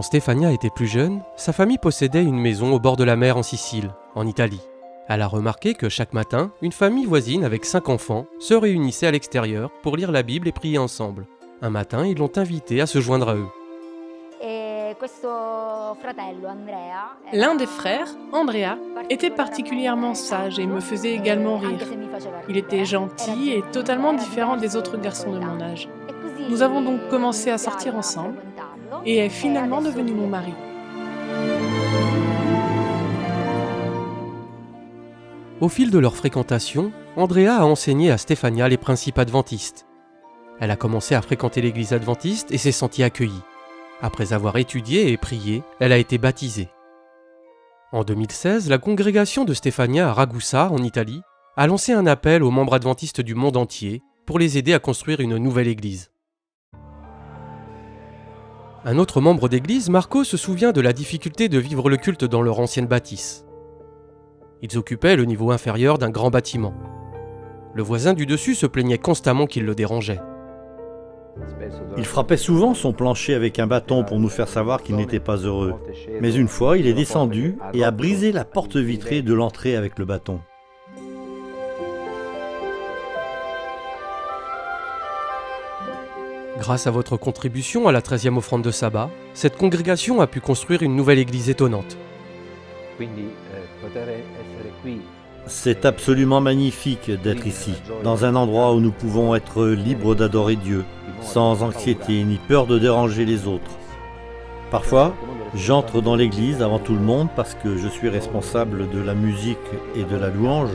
Quand Stefania était plus jeune, sa famille possédait une maison au bord de la mer en Sicile, en Italie. Elle a remarqué que chaque matin, une famille voisine avec 5 enfants se réunissait à l'extérieur pour lire la Bible et prier ensemble. Un matin, ils l'ont invitée à se joindre à eux. L'un des frères, Andrea, était particulièrement sage et me faisait également rire. Il était gentil et totalement différent des autres garçons de mon âge. Nous avons donc commencé à sortir ensemble et est finalement devenu mon mari. Au fil de leur fréquentation, Andrea a enseigné à Stefania les principes adventistes. Elle a commencé à fréquenter l'église adventiste et s'est sentie accueillie. Après avoir étudié et prié, elle a été baptisée. En 2016, la congrégation de Stefania à Ragusa, en Italie, a lancé un appel aux membres adventistes du monde entier pour les aider à construire une nouvelle église. Un autre membre d'église, Marco, se souvient de la difficulté de vivre le culte dans leur ancienne bâtisse. Ils occupaient le niveau inférieur d'un grand bâtiment. Le voisin du dessus se plaignait constamment qu'il le dérangeait. Il frappait souvent son plancher avec un bâton pour nous faire savoir qu'il n'était pas heureux. Mais une fois, il est descendu et a brisé la porte vitrée de l'entrée avec le bâton. Grâce à votre contribution à la 13e offrande de sabbat, cette congrégation a pu construire une nouvelle église étonnante. C'est absolument magnifique d'être ici, dans un endroit où nous pouvons être libres d'adorer Dieu, sans anxiété ni peur de déranger les autres. Parfois, j'entre dans l'église avant tout le monde parce que je suis responsable de la musique et de la louange.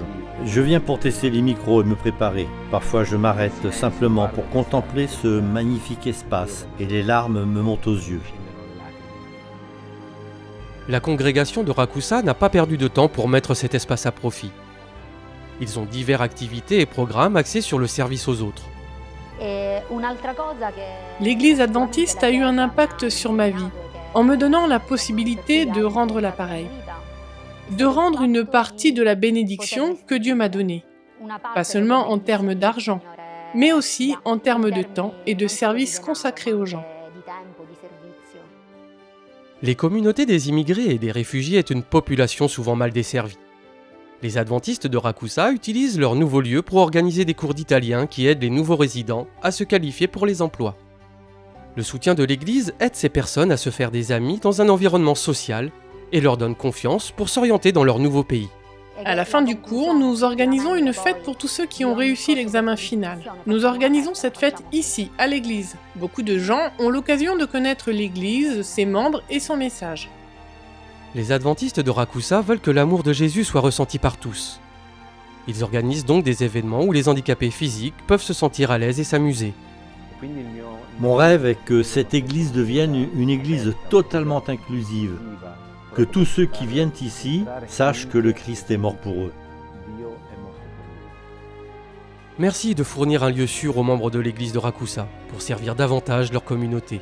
Je viens pour tester les micros et me préparer. Parfois, je m'arrête simplement pour contempler ce magnifique espace et les larmes me montent aux yeux. La congrégation de Ragusa n'a pas perdu de temps pour mettre cet espace à profit. Ils ont diverses activités et programmes axés sur le service aux autres. L'église adventiste a eu un impact sur ma vie, en me donnant la possibilité de rendre l'appareil, de rendre une partie de la bénédiction que Dieu m'a donnée, pas seulement en termes d'argent, mais aussi en termes de temps et de services consacrés aux gens. Les communautés des immigrés et des réfugiés est une population souvent mal desservie. Les adventistes de Ragusa utilisent leur nouveau lieu pour organiser des cours d'italien qui aident les nouveaux résidents à se qualifier pour les emplois. Le soutien de l'Église aide ces personnes à se faire des amis dans un environnement social et leur donne confiance pour s'orienter dans leur nouveau pays. À la fin du cours, nous organisons une fête pour tous ceux qui ont réussi l'examen final. Nous organisons cette fête ici, à l'église. Beaucoup de gens ont l'occasion de connaître l'église, ses membres et son message. Les adventistes de Ragusa veulent que l'amour de Jésus soit ressenti par tous. Ils organisent donc des événements où les handicapés physiques peuvent se sentir à l'aise et s'amuser. Mon rêve est que cette église devienne une église totalement inclusive. Que tous ceux qui viennent ici sachent que le Christ est mort pour eux. Merci de fournir un lieu sûr aux membres de l'église de Ragusa pour servir davantage leur communauté.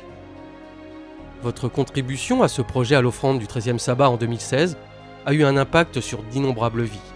Votre contribution à ce projet à l'offrande du 13e sabbat en 2016 a eu un impact sur d'innombrables vies.